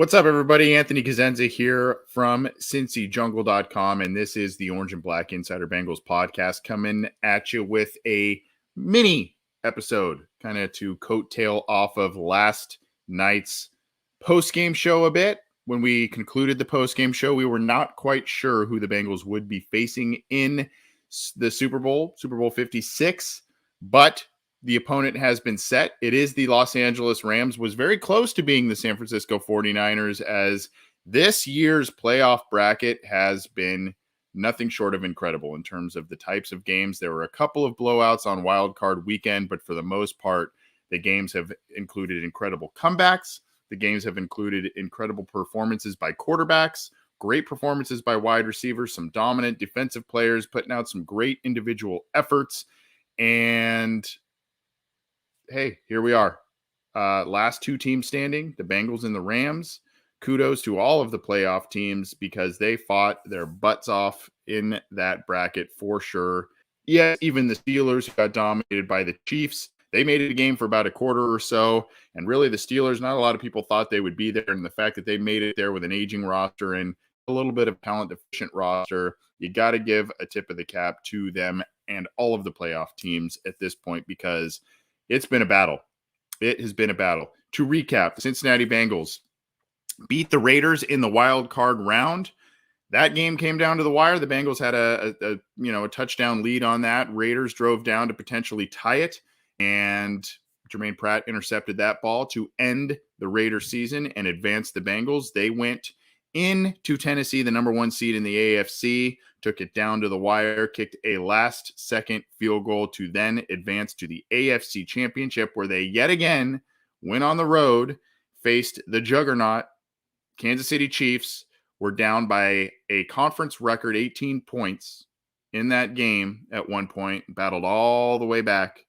What's up, everybody? Anthony Cosenza here from CincyJungle.com, and this is the Orange and Black Insider Bengals podcast coming at you with a mini episode, kind of to coattail off of last night's post-game show a bit. When we concluded the post-game show, we were not quite sure who the Bengals would be facing in the Super Bowl 56, but the opponent has been set. It is the Los Angeles Rams. Was very close to being the San Francisco 49ers, as this year's playoff bracket has been nothing short of incredible in terms of the types of games. There were a couple of blowouts on Wild Card weekend, but for the most part, the games have included incredible comebacks. The games have included incredible performances by quarterbacks, great performances by wide receivers, some dominant defensive players putting out some great individual efforts. And hey, here we are. Last two teams standing, the Bengals and the Rams. Kudos to all of the playoff teams because they fought their butts off in that bracket for sure. Yeah, even the Steelers got dominated by the Chiefs. They made it a game for about a quarter or so. And really, the Steelers, not a lot of people thought they would be there. And the fact that they made it there with an aging roster and a little bit of talent-deficient roster, you got to give a tip of the cap to them and all of the playoff teams at this point, because it's been a battle. It has been a battle. To recap, the Cincinnati Bengals beat the Raiders in the wild card round. That game came down to the wire. The Bengals had a touchdown lead on that. Raiders drove down to potentially tie it, and Jermaine Pratt intercepted that ball to end the Raiders season and advance the Bengals. They went into Tennessee, the number one seed in the AFC, took it down to the wire, kicked a last-second field goal to then advance to the AFC Championship, where they yet again went on the road, faced the juggernaut Kansas City Chiefs, were down by a conference record 18 points in that game at one point, battled all the way back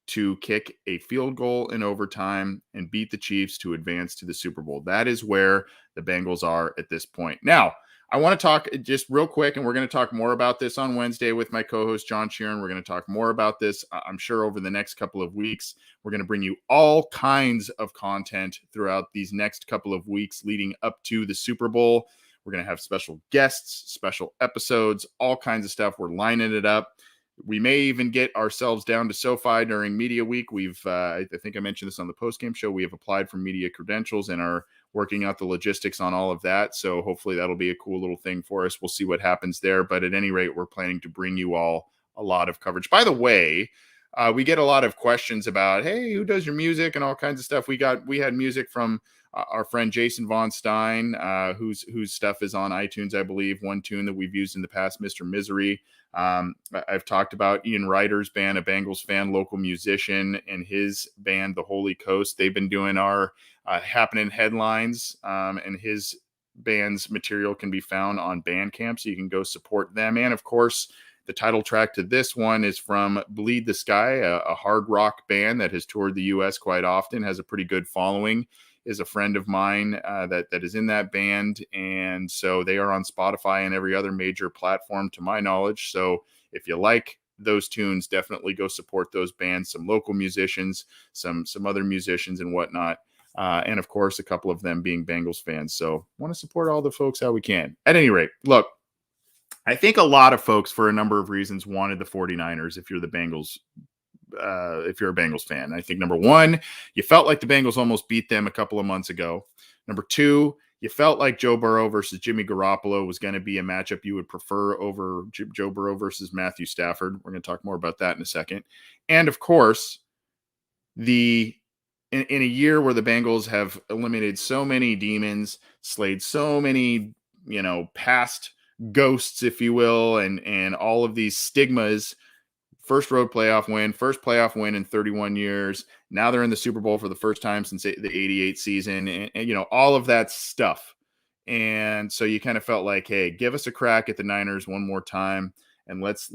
to kick a field goal in overtime and beat the Chiefs to advance to the Super Bowl. That is where the Bengals are at this point. Now, I want to talk just real quick, and we're going to talk more about this on Wednesday with my co-host, John Sheeran. We're going to talk more about this, I'm sure, over the next couple of weeks. We're going to bring you all kinds of content throughout these next couple of weeks leading up to the Super Bowl. We're going to have special guests, special episodes, all kinds of stuff. We're lining it up. We may even get ourselves down to SoFi during Media Week. I think I mentioned this on the postgame show. We have applied for media credentials and are working out the logistics on all of that. So hopefully that'll be a cool little thing for us. We'll see what happens there. But at any rate, we're planning to bring you all a lot of coverage. By the way, we get a lot of questions about, hey, who does your music and all kinds of stuff. We had music from our friend Jason Von Stein, whose stuff is on iTunes, I believe. One tune that we've used in the past, Mr. Misery. I've talked about Ian Ryder's band, a Bengals fan, local musician, and his band, The Holy Coast. They've been doing our Happening headlines, and his band's material can be found on Bandcamp, so you can go support them. And, of course, the title track to this one is from Bleed the Sky, a hard rock band that has toured the U.S. quite often, has a pretty good following, is a friend of mine that is in that band. And so they are on Spotify and every other major platform to my knowledge. So if you like those tunes, definitely go support those bands, some local musicians, some other musicians and whatnot. And of course, a couple of them being Bengals fans. So want to support all the folks how we can. At any rate, look, I think a lot of folks, for a number of reasons, wanted the 49ers if you're the Bengals. If you're a Bengals fan, I think number one, you felt like the Bengals almost beat them a couple of months ago. Number two, you felt like Joe Burrow versus Jimmy Garoppolo was going to be a matchup you would prefer over Joe Burrow versus Matthew Stafford. We're going to talk more about that in a second. And of course, in a year where the Bengals have eliminated so many demons, slayed so many, past ghosts, if you will, and all of these stigmas. First road playoff win, first playoff win in 31 years. Now they're in the Super Bowl for the first time since the 88 season, and all of that stuff. And so you kind of felt like, hey, give us a crack at the Niners one more time, and let's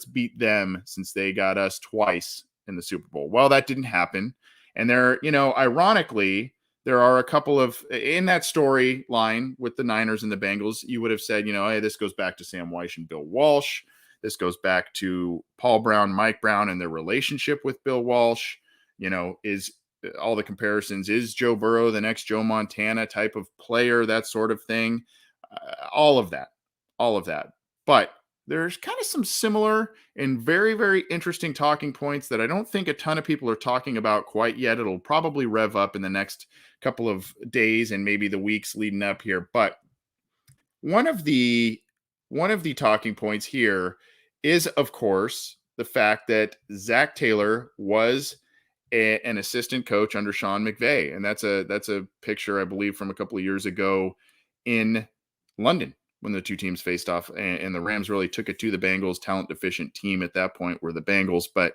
beat them since they got us twice in the Super Bowl. Well, that didn't happen. And ironically, there are a couple of, in that storyline with the Niners and the Bengals, you would have said, hey, this goes back to Sam Weish and Bill Walsh. This goes back to Paul Brown, Mike Brown, and their relationship with Bill Walsh. Is all the comparisons. Is Joe Burrow the next Joe Montana type of player? That sort of thing. All of that, all of that. But there's kind of some similar and very, very interesting talking points that I don't think a ton of people are talking about quite yet. It'll probably rev up in the next couple of days and maybe the weeks leading up here. But one of the one of the talking points here is, of course, the fact that Zach Taylor was an assistant coach under Sean McVay, and that's a picture I believe from a couple of years ago in London when the two teams faced off, and the Rams really took it to the Bengals. Talent deficient team at that point were the Bengals, but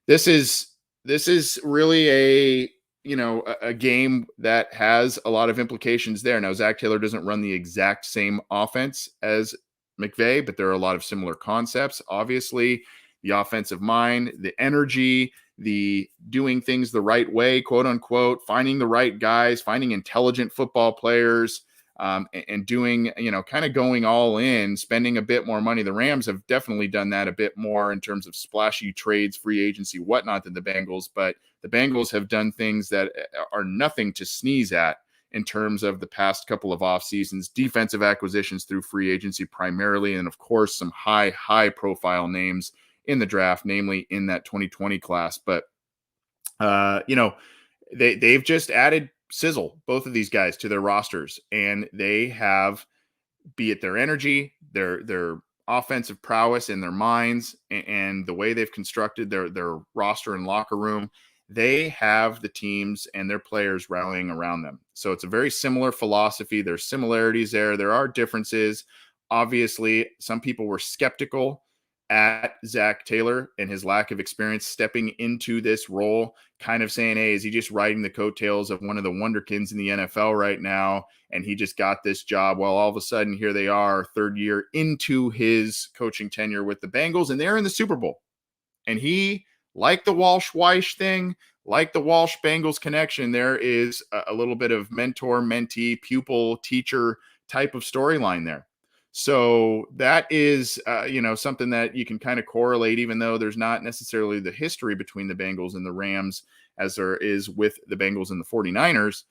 this is this is really a game that has a lot of implications there. Now, Zach Taylor doesn't run the exact same offense as McVay, but there are a lot of similar concepts. Obviously, the offensive mind, the energy, the doing things the right way, quote unquote, finding the right guys, finding intelligent football players, and doing, kind of going all in, spending a bit more money. The Rams have definitely done that a bit more in terms of splashy trades, free agency, whatnot than the Bengals, but the Bengals have done things that are nothing to sneeze at in terms of the past couple of off seasons, defensive acquisitions through free agency primarily, and of course, some high profile names in the draft, namely in that 2020 class. But, they've just added sizzle, both of these guys, to their rosters, and they have, be it their energy, their offensive prowess in their minds, and the way they've constructed their roster and locker room, they have the teams and their players rallying around them. So it's a very similar philosophy. There's similarities there. There are differences. Obviously, some people were skeptical at Zach Taylor and his lack of experience stepping into this role, kind of saying, hey, is he just riding the coattails of one of the wonderkins in the NFL right now? And he just got this job. Well, all of a sudden, here they are, third year into his coaching tenure with the Bengals, and they're in the Super Bowl. And he, like the Walsh-Weish thing, like the Walsh-Bengals connection, there is a little bit of mentor, mentee, pupil, teacher type of storyline there. So that is, something that you can kind of correlate, even though there's not necessarily the history between the Bengals and the Rams as there is with the Bengals and the 49ers.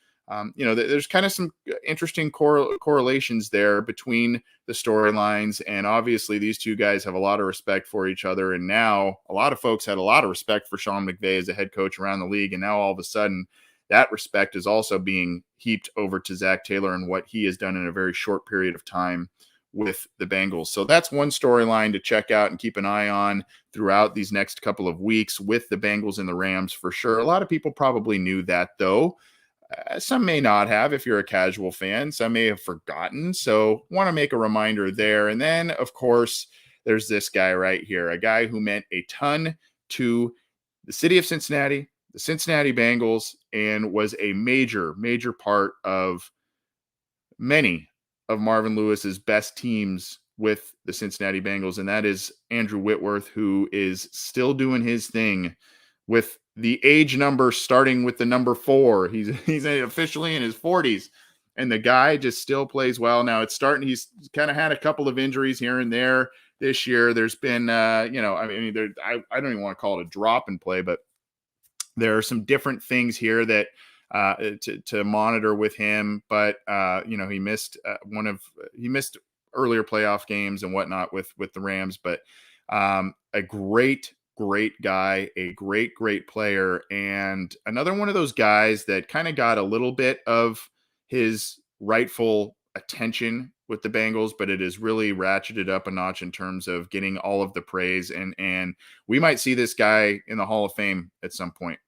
There's kind of some interesting correlations there between the storylines. And obviously, these two guys have a lot of respect for each other. And now a lot of folks had a lot of respect for Sean McVay as a head coach around the league. And now all of a sudden, that respect is also being heaped over to Zach Taylor and what he has done in a very short period of time with the Bengals. So that's one storyline to check out and keep an eye on throughout these next couple of weeks with the Bengals and the Rams for sure. A lot of people probably knew that, though. Some may not have if you're a casual fan. Some may have forgotten. So want to make a reminder there. And then, of course, there's this guy right here, a guy who meant a ton to the city of Cincinnati, the Cincinnati Bengals, and was a major, major part of many of Marvin Lewis's best teams with the Cincinnati Bengals, and that is Andrew Whitworth, who is still doing his thing with the age number starting with the number 4. He's officially in his 40s, and the guy just still plays well. Now it's starting. He's kind of had a couple of injuries here and there this year. There's been, I don't even want to call it a drop in play, but there are some different things here that to monitor with him, but he missed earlier playoff games and whatnot with the Rams, but a great guy, a great player, and another one of those guys that kind of got a little bit of his rightful attention with the Bengals, but it has really ratcheted up a notch in terms of getting all of the praise, and we might see this guy in the Hall of Fame at some point.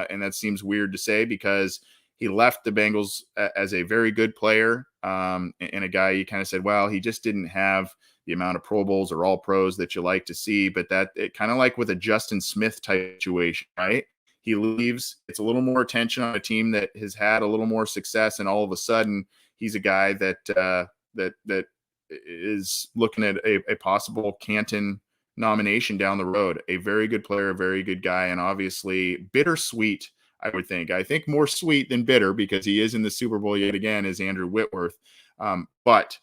And that seems weird to say because he left the Bengals as a very good player, and a guy you kind of said, well, he just didn't have the amount of Pro Bowls or All Pros that you like to see. But that it kind of like with a Justin Smith type situation, right? He leaves, it's a little more attention on a team that has had a little more success, and all of a sudden he's a guy that is looking at a possible Canton nomination down the road. A very good player, a very good guy, and obviously bittersweet, I would think. I think more sweet than bitter because he is in the Super Bowl yet again as Andrew Whitworth. But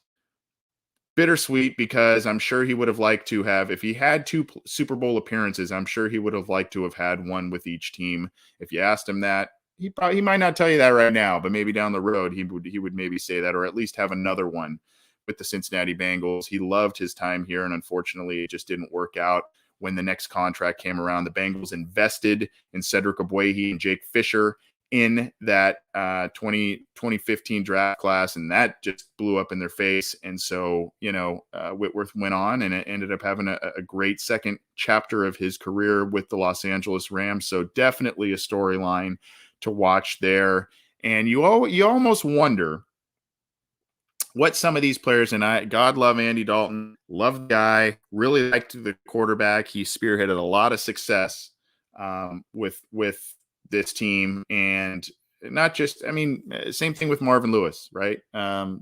bittersweet because I'm sure he would have liked to have, if he had 2 Super Bowl appearances, I'm sure he would have liked to have had one with each team. If you asked him that, he might not tell you that right now, but maybe down the road he would maybe say that, or at least have another one with the Cincinnati Bengals. He loved his time here, and unfortunately, it just didn't work out. When the next contract came around, the Bengals invested in Cedric Ogbuehi and Jake Fisher in that 2015 draft class, and that just blew up in their face. And so, Whitworth went on and it ended up having a great second chapter of his career with the Los Angeles Rams. So definitely a storyline to watch there. And you almost wonder what some of these players, and God love Andy Dalton, love the guy, really liked the quarterback. He spearheaded a lot of success with this team, and not just, same thing with Marvin Lewis, right?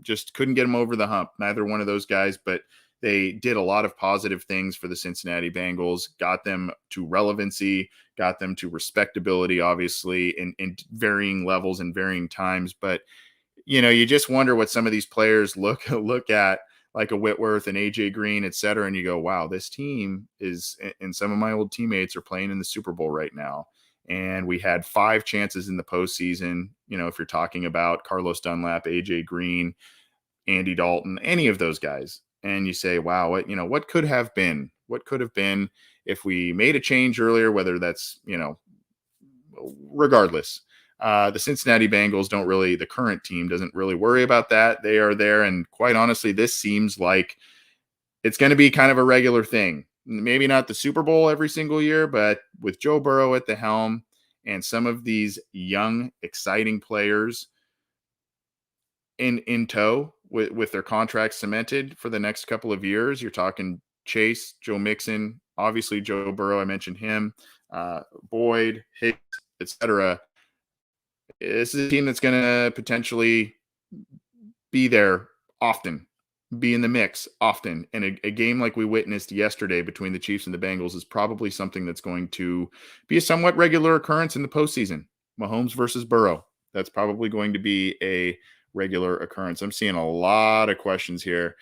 Just couldn't get him over the hump. Neither one of those guys, but they did a lot of positive things for the Cincinnati Bengals, got them to relevancy, got them to respectability, obviously, in varying levels and varying times. But you just wonder what some of these players look at, like a Whitworth and AJ Green, et cetera. And you go, wow, this team is, and some of my old teammates are playing in the Super Bowl right now. And we had 5 chances in the postseason. If you're talking about Carlos Dunlap, AJ Green, Andy Dalton, any of those guys. And you say, wow, what could have been? What could have been if we made a change earlier, whether that's, regardless. The Cincinnati Bengals the current team doesn't really worry about that. They are there. And quite honestly, this seems like it's going to be kind of a regular thing. Maybe not the Super Bowl every single year, but with Joe Burrow at the helm and some of these young, exciting players in tow with their contracts cemented for the next couple of years, you're talking Chase, Joe Mixon, obviously Joe Burrow, I mentioned him, Boyd, Hicks, etc. This is a team that's going to potentially be there often, be in the mix often. And a game like we witnessed yesterday between the Chiefs and the Bengals is probably something that's going to be a somewhat regular occurrence in the postseason. Mahomes versus Burrow. That's probably going to be a regular occurrence. I'm seeing a lot of questions here.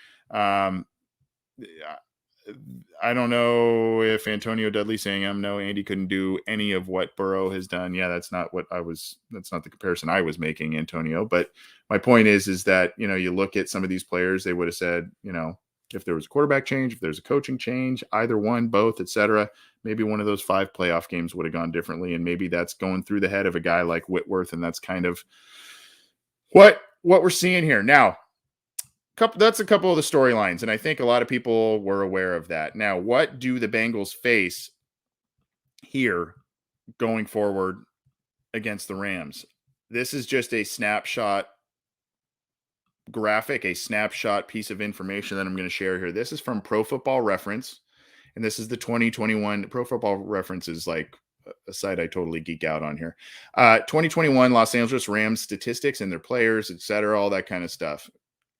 I don't know if Antonio Dudley's saying, no, Andy couldn't do any of what Burrow has done. Yeah, that's not the comparison I was making, Antonio. But my point is that, you look at some of these players, they would have said, if there was a quarterback change, if there's a coaching change, either one, both, etc., maybe one of those 5 playoff games would have gone differently. And maybe that's going through the head of a guy like Whitworth. And that's kind of what we're seeing here. Now, that's a couple of the storylines, and I think a lot of people were aware of that. Now, what do the Bengals face here going forward against the Rams? This is just a snapshot graphic, a snapshot piece of information that I'm going to share here. This is from Pro Football Reference, and this is the 2021. Pro Football Reference is like a site I totally geek out on here. 2021 Los Angeles Rams statistics and their players, etc., all that kind of stuff.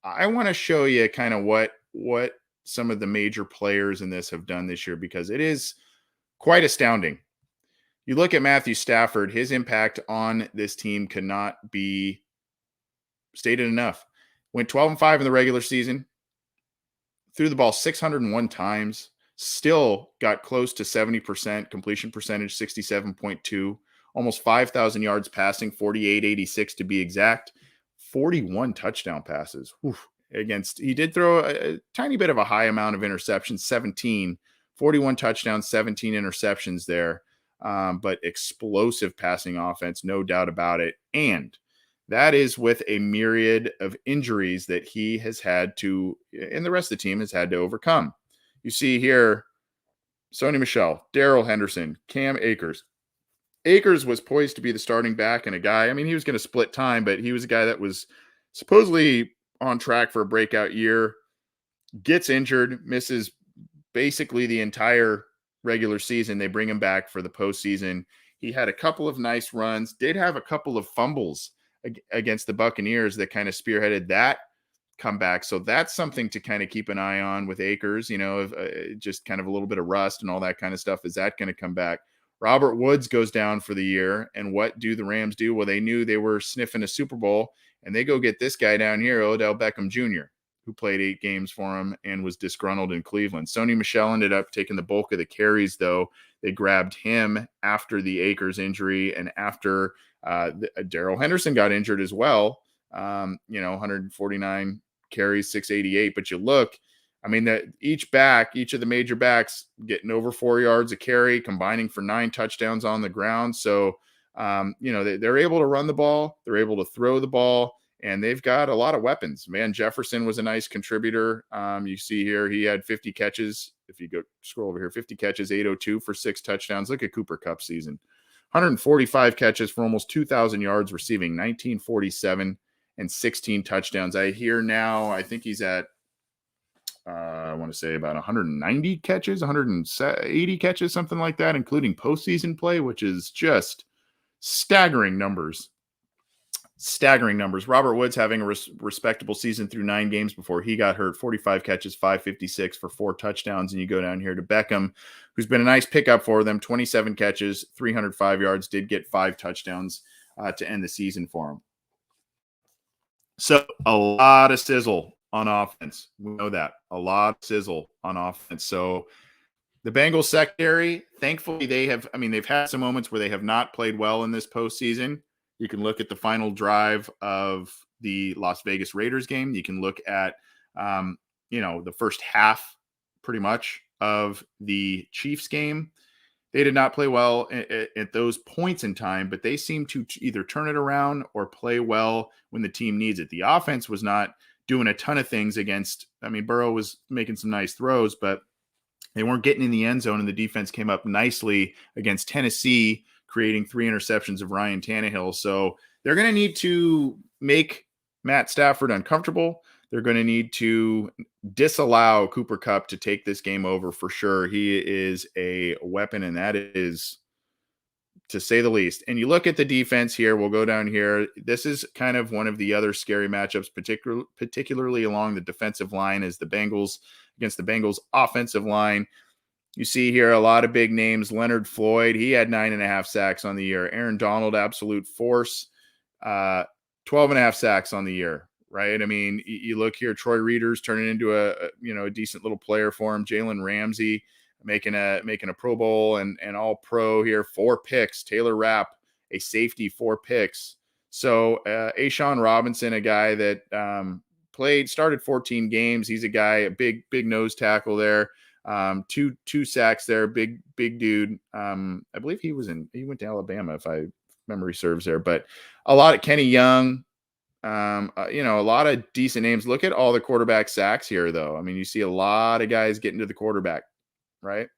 I want to show you kind of what some of the major players in this have done this year, because it is quite astounding. You look at Matthew Stafford, his impact on this team cannot be stated enough. Went 12-5 in the regular season, threw the ball 601 times, still got close to 70% completion percentage, 67.2, almost 5,000 yards passing, 4886 to be exact. 41 touchdown passes. He did throw a tiny bit of a high amount of interceptions, 41 touchdowns, 17 interceptions there. But explosive passing offense, no doubt about it. And that is with a myriad of injuries that he has had to, and the rest of the team has had to overcome. You see here, Sony Michel, Darrell Henderson, Cam Akers. Akers was poised to be the starting back and a guy, he was going to split time, but he was a guy that was supposedly on track for a breakout year, gets injured, misses basically the entire regular season. They bring him back for the postseason. He had a couple of nice runs, did have a couple of fumbles against the Buccaneers that kind of spearheaded that comeback. So that's something to kind of keep an eye on with Akers, just kind of a little bit of rust and all that kind of stuff. Is that going to come back? Robert Woods goes down for the year. And what do the Rams do? Well, they knew they were sniffing a Super Bowl, and they go get this guy down here, Odell Beckham Jr., who played 8 games for him and was disgruntled in Cleveland. Sony Michel ended up taking the bulk of the carries, though. They grabbed him after the Akers injury and after Darrell Henderson got injured as well. 149 carries, 688. But you look, I mean, that each of the major backs getting over 4 yards a carry, combining for 9 touchdowns on the ground. So, they're able to run the ball, they're able to throw the ball, and they've got a lot of weapons. Man, Jefferson was a nice contributor. You see here, he had 50 catches. If you go scroll over here, 50 catches, 802 for 6 touchdowns. Look at Cooper Kupp season. 145 catches for almost 2,000 yards receiving, 1947 and 16 touchdowns. I hear now, I think he's at, I want to say about 190 catches, 180 catches, something like that, including postseason play, which is just staggering numbers. Robert Woods having a respectable season through 9 games before he got hurt. 45 catches, 556 for 4 touchdowns. And you go down here to Beckham, who's been a nice pickup for them. 27 catches, 305 yards, did get 5 touchdowns to end the season for him. So a lot of sizzle on offense. We know that. A lot of sizzle on offense. So the Bengals secondary, thankfully they've had some moments where they have not played well in this postseason. You can look at the final drive of the Las Vegas Raiders game. You can look at, the first half pretty much of the Chiefs game. They did not play well at those points in time, but they seem to either turn it around or play well when the team needs it. The offense was not doing a ton of things against, Burrow was making some nice throws, but they weren't getting in the end zone, and the defense came up nicely against Tennessee, creating 3 interceptions of Ryan Tannehill. So they're going to need to make Matt Stafford uncomfortable. They're going to need to disallow Cooper Kupp to take this game over for sure. He is a weapon, and that is, to say the least. And you look at the defense here. We'll go down here. This is kind of one of the other scary matchups, particularly along the defensive line, as the Bengals against the Bengals offensive line. You see here a lot of big names. Leonard Floyd, he had 9.5 sacks on the year. Aaron Donald, absolute force, 12.5 sacks on the year, right? You look here, Troy Reader's turning into a decent little player for him. Jalen Ramsey making a Pro Bowl and all pro here. 4 picks. Taylor Rapp, a safety, 4 picks. So Ashawn Robinson, a guy that started 14 games. He's a guy, a big nose tackle there. 2 sacks there. Big dude. I believe he went to Alabama, if memory serves there, but a lot of Kenny Young, a lot of decent names. Look at all the quarterback sacks here, though. You see a lot of guys getting to the quarterback, right?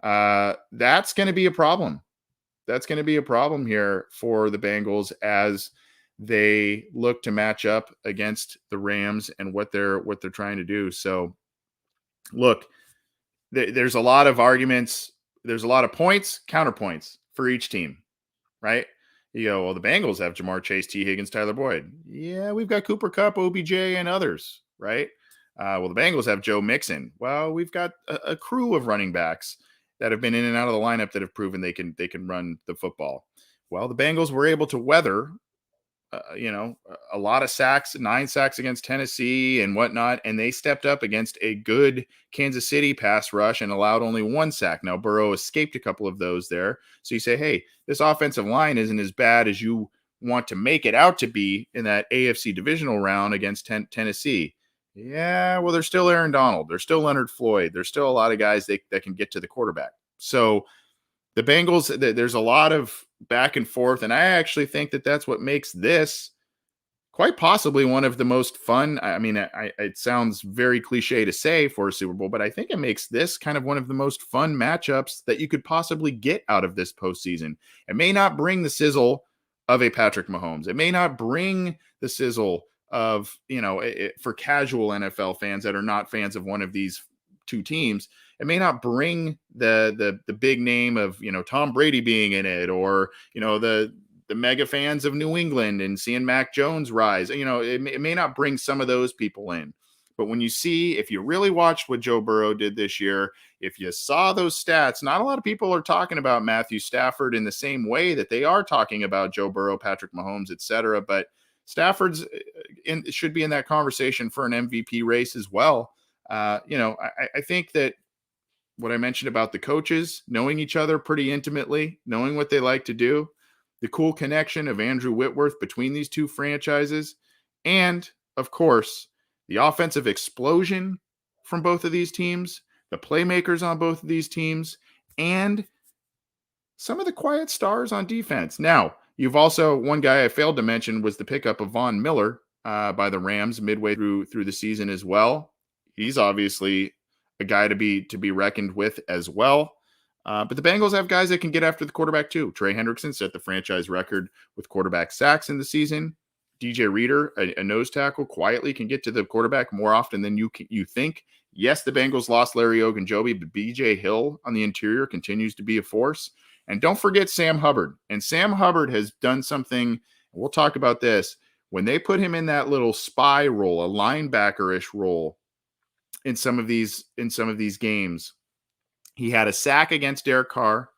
That's going to be a problem. That's going to be a problem here for the Bengals as they look to match up against the Rams and what they're trying to do. So look, there's a lot of arguments. There's a lot of points, counterpoints for each team, right? You go, well, the Bengals have Jamar Chase, T. Higgins, Tyler Boyd. Yeah, we've got Cooper Kupp, OBJ, and others, right? Well, the Bengals have Joe Mixon. Well, we've got a crew of running backs that have been in and out of the lineup that have proven they can run the football. Well, the Bengals were able to weather a lot of sacks, 9 sacks against Tennessee and whatnot, and they stepped up against a good Kansas City pass rush and allowed only 1 sack. Now, Burrow escaped a couple of those there. So you say, hey, this offensive line isn't as bad as you want to make it out to be in that AFC divisional round against Tennessee. Yeah, well, there's still Aaron Donald. There's still Leonard Floyd. There's still a lot of guys that can get to the quarterback. So the Bengals, there's a lot of back and forth, and I actually think that's what makes this quite possibly one of the most fun. It sounds very cliche to say for a Super Bowl, but I think it makes this kind of one of the most fun matchups that you could possibly get out of this postseason. It may not bring the sizzle of a Patrick Mahomes. It may not bring the sizzle of, for casual NFL fans that are not fans of one of these 2 teams. It may not bring the big name of, Tom Brady being in it, or, the mega fans of New England and seeing Mac Jones rise. It may not bring some of those people in. But when if you really watched what Joe Burrow did this year, if you saw those stats, not a lot of people are talking about Matthew Stafford in the same way that they are talking about Joe Burrow, Patrick Mahomes, etc. But Stafford's should be in that conversation for an MVP race as well. I think that what I mentioned about the coaches knowing each other pretty intimately, knowing what they like to do, the cool connection of Andrew Whitworth between these two franchises, and of course, the offensive explosion from both of these teams, the playmakers on both of these teams, and some of the quiet stars on defense. Now, you've also, one guy I failed to mention was the pickup of Von Miller by the Rams midway through the season as well. He's obviously a guy to be reckoned with as well. But the Bengals have guys that can get after the quarterback too. Trey Hendrickson set the franchise record with quarterback sacks in the season. DJ Reader, a nose tackle, quietly can get to the quarterback more often than you think. Yes, the Bengals lost Larry Ogunjobi, but BJ Hill on the interior continues to be a force. And don't forget Sam Hubbard. And Sam Hubbard has done something, we'll talk about this, when they put him in that little spy role, a linebacker-ish role in some of these games. He had a sack against Derek Carr,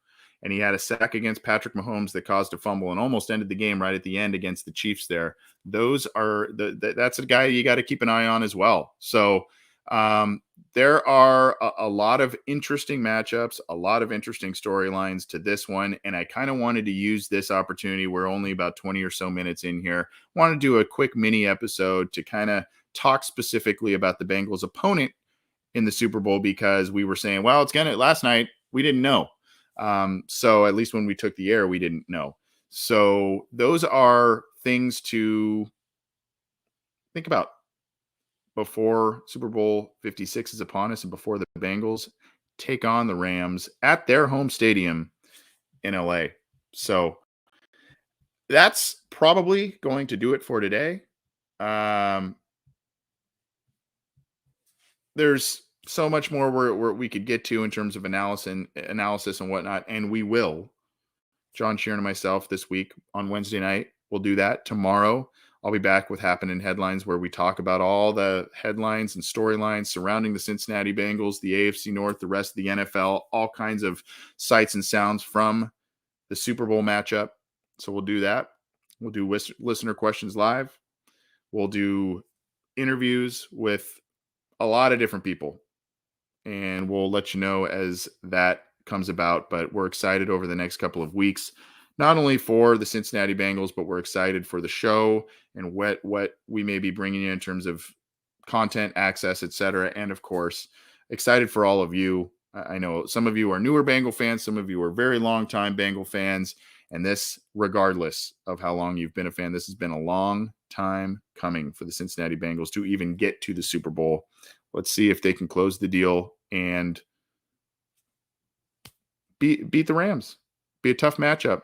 and he had a sack against Patrick Mahomes that caused a fumble and almost ended the game right at the end against the Chiefs there. Those are that's a guy you got to keep an eye on as well. So there are a lot of interesting matchups, a lot of interesting storylines to this one. And I kind of wanted to use this opportunity. We're only about 20 or so minutes in here. Want to do a quick mini episode to kind of talk specifically about the Bengals opponent in the Super Bowl, because we were saying, well, last night we didn't know. So at least when we took the air, we didn't know. So those are things to think about before Super Bowl 56 is upon us and before the Bengals take on the Rams at their home stadium in LA. So that's probably going to do it for today. There's so much more where we could get to in terms of analysis and whatnot, and we will. John Sheeran and myself this week on Wednesday night, we'll do that. Tomorrow, I'll be back with Happening Headlines, where we talk about all the headlines and storylines surrounding the Cincinnati Bengals, the AFC North, the rest of the NFL, all kinds of sights and sounds from the Super Bowl matchup. So we'll do that. We'll do listener questions live. We'll do interviews with a lot of different people, and we'll let you know as that comes about. But we're excited over the next couple of weeks, not only for the Cincinnati Bengals, but we're excited for the show and what we may be bringing you in terms of content, access, etc. And of course, excited for all of you. I know some of you are newer Bengal fans, some of you are very long time Bengal fans, and this, regardless of how long you've been a fan, this has been a long time coming for the Cincinnati Bengals to even get to the Super Bowl. Let's see if they can close the deal and beat the Rams. Be a tough matchup.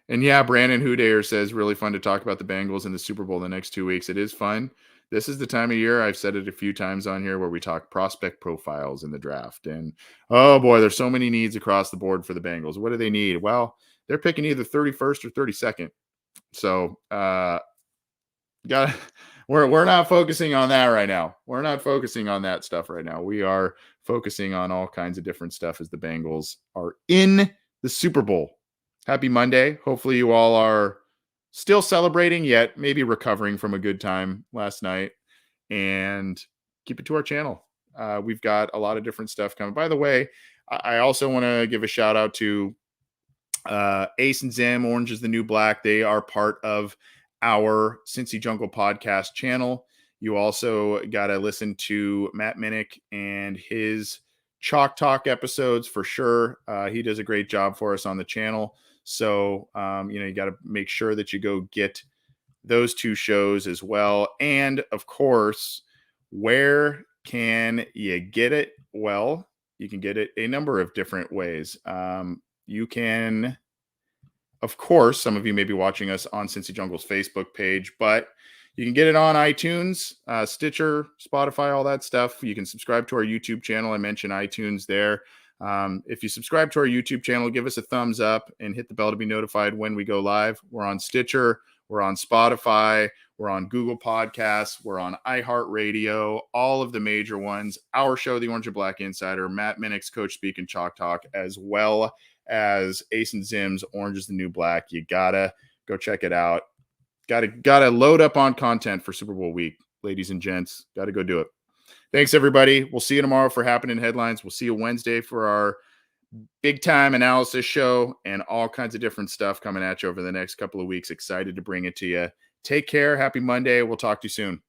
And yeah, Brandon Hudayer says, really fun to talk about the Bengals in the Super Bowl the next 2 weeks. It is fun. This is the time of year, I've said it a few times on here, where we talk prospect profiles in the draft. And oh boy, there's so many needs across the board for the Bengals. What do they need? Well, they're picking either 31st or 32nd. So we're not focusing on that right now. We're not focusing on that stuff right now. We are focusing on all kinds of different stuff as the Bengals are in the Super Bowl. Happy Monday. Hopefully you all are still celebrating, yet maybe recovering from a good time last night, and keep it to our channel. We've got a lot of different stuff coming. By the way, I also want to give a shout out to Ace and Zim, Orange is the New Black. They are part of our Cincy Jungle podcast channel. You also got to listen to Matt Minnick and his Chalk Talk episodes for sure. He does a great job for us on the channel. So, you got to make sure that you go get those two shows as well. And of course, where can you get it? Well, you can get it a number of different ways. You can, of course, some of you may be watching us on Cincy Jungle's Facebook page, but you can get it on iTunes, Stitcher, Spotify, all that stuff. You can subscribe to our YouTube channel. I mentioned iTunes there. If you subscribe to our YouTube channel, give us a thumbs up and hit the bell to be notified when we go live. We're on Stitcher. We're on Spotify. We're on Google Podcasts. We're on iHeartRadio, all of the major ones. Our show, The Orange and Black Insider, Matt Minnick's Coach Speak and Chalk Talk, as well as Ace and Zim's Orange is the New Black. You gotta go check it out. Gotta load up on content for Super Bowl week, ladies and gents. Got to go do it. Thanks, everybody. We'll see you tomorrow for Happening Headlines. We'll see you Wednesday for our big time analysis show and all kinds of different stuff coming at you over the next couple of weeks. Excited to bring it to you. Take care. Happy Monday. We'll talk to you soon.